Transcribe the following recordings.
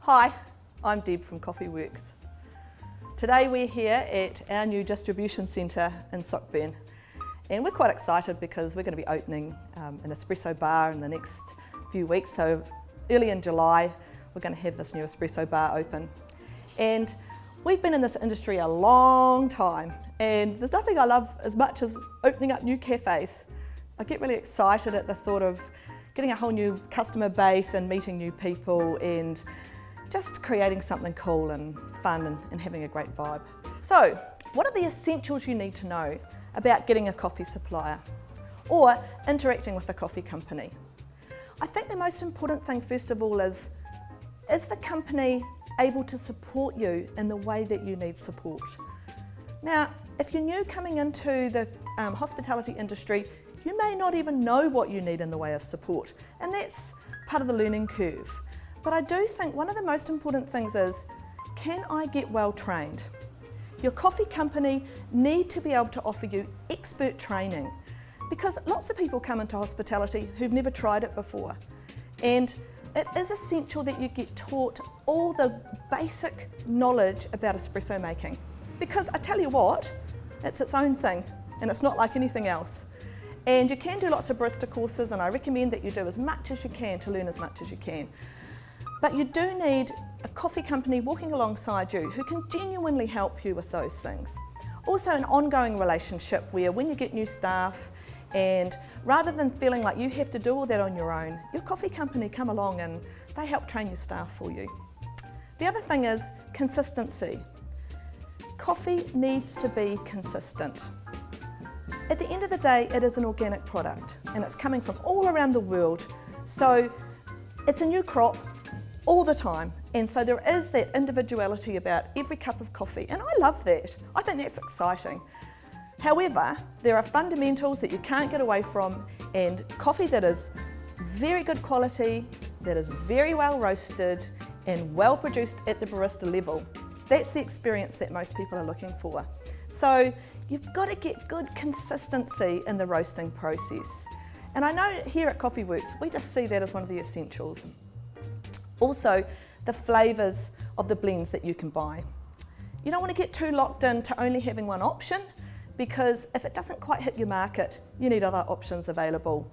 Hi, I'm Deb from Worx. Today we're here at our new distribution centre in Sockburn, and we're quite excited because we're going to be opening an espresso bar in the next few weeks. So early in July we're going to have this new espresso bar open, and we've been in this industry a long time, and there's nothing I love as much as opening up new cafes. I get really excited at the thought of getting a whole new customer base and meeting new people and just creating something cool and fun and having a great vibe. So, what are the essentials you need to know about getting a coffee supplier or interacting with a coffee company? I think the most important thing first of all is the company able to support you in the way that you need support? Now, if you're new coming into the hospitality industry, you may not even know what you need in the way of support, and that's part of the learning curve. But I do think one of the most important things is, can I get well trained? Your coffee company need to be able to offer you expert training, because lots of people come into hospitality who've never tried it before. And it is essential that you get taught all the basic knowledge about espresso making. Because I tell you what, it's its own thing and it's not like anything else. And you can do lots of barista courses, and I recommend that you do as much as you can to learn as much as you can. But you do need a coffee company walking alongside you who can genuinely help you with those things. Also an ongoing relationship where when you get new staff, and rather than feeling like you have to do all that on your own, your coffee company come along and they help train your staff for you. The other thing is consistency. Coffee needs to be consistent. At the end of the day, it is an organic product and it's coming from all around the world. So it's a new crop all the time, and so there is that individuality about every cup of coffee, and I love that. I think that's exciting. However, there are fundamentals that you can't get away from, and coffee that is very good quality, that is very well roasted and well produced at the barista level. That's the experience that most people are looking for. So you've got to get good consistency in the roasting process. And I know here at Worx, we just see that as one of the essentials. Also, the flavours of the blends that you can buy. You don't want to get too locked into only having one option, because if it doesn't quite hit your market, you need other options available.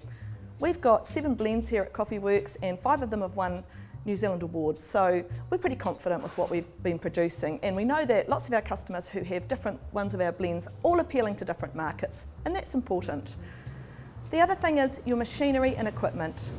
We've got 7 blends here at Worx, and 5 of them have won New Zealand awards, so we're pretty confident with what we've been producing, and we know that lots of our customers who have different ones of our blends, all appealing to different markets, and that's important. The other thing is your machinery and equipment.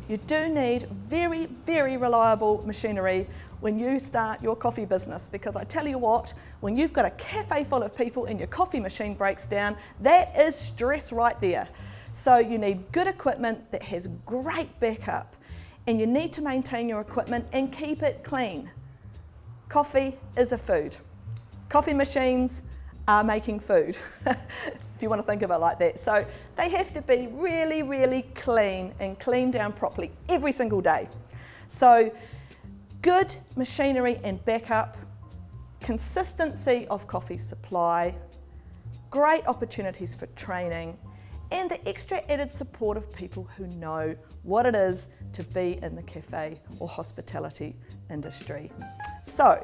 You do need very, very reliable machinery when you start your coffee business, because I tell you what, when you've got a cafe full of people and your coffee machine breaks down, that is stress right there. So you need good equipment that has great backup, and you need to maintain your equipment and keep it clean. Coffee is a food. Coffee machines are making food, if you want to think of it like that. So they have to be really, really clean and cleaned down properly every single day. So good machinery and backup, consistency of coffee supply, great opportunities for training, and the extra added support of people who know what it is to be in the cafe or hospitality industry. So,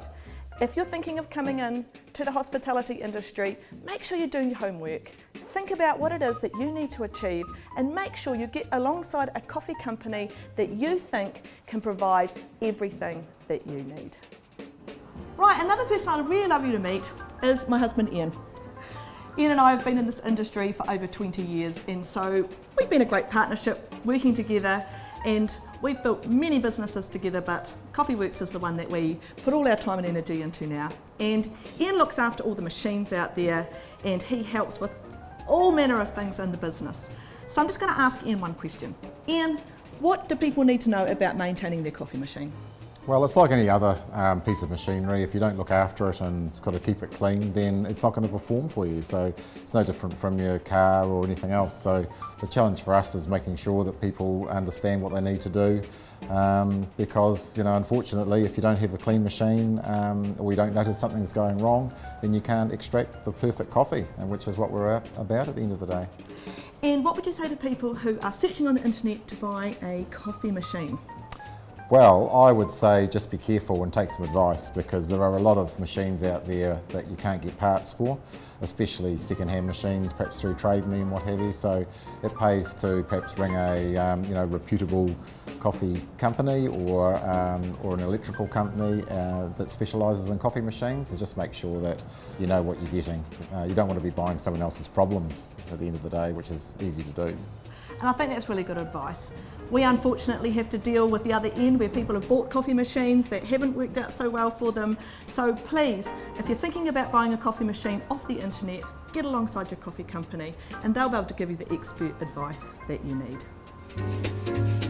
if you're thinking of coming in to the hospitality industry, make sure you're doing your homework. Think about what it is that you need to achieve, and make sure you get alongside a coffee company that you think can provide everything that you need. Right, another person I'd really love you to meet is my husband Ian. Ian and I have been in this industry for over 20 years, and so we've been a great partnership working together, and we've built many businesses together, but Worx is the one that we put all our time and energy into now. And Ian looks after all the machines out there, and he helps with all manner of things in the business. So I'm just going to ask Ian one question. Ian, what do people need to know about maintaining their coffee machine? Well, it's like any other piece of machinery. If you don't look after it and got to keep it clean, then it's not going to perform for you. So it's no different from your car or anything else. So the challenge for us is making sure that people understand what they need to do, because, you know, unfortunately, if you don't have a clean machine or you don't notice something's going wrong, then you can't extract the perfect coffee, which is what we're about at the end of the day. And what would you say to people who are searching on the internet to buy a coffee machine? Well, I would say just be careful and take some advice, because there are a lot of machines out there that you can't get parts for, especially second-hand machines, perhaps through Trade Me and what have you. So it pays to perhaps ring a reputable coffee company or an electrical company that specialises in coffee machines, and just make sure that you know what you're getting. You don't want to be buying someone else's problems at the end of the day, which is easy to do. And I think that's really good advice. We unfortunately have to deal with the other end, where people have bought coffee machines that haven't worked out so well for them. So please, if you're thinking about buying a coffee machine off the internet, get alongside your coffee company and they'll be able to give you the expert advice that you need.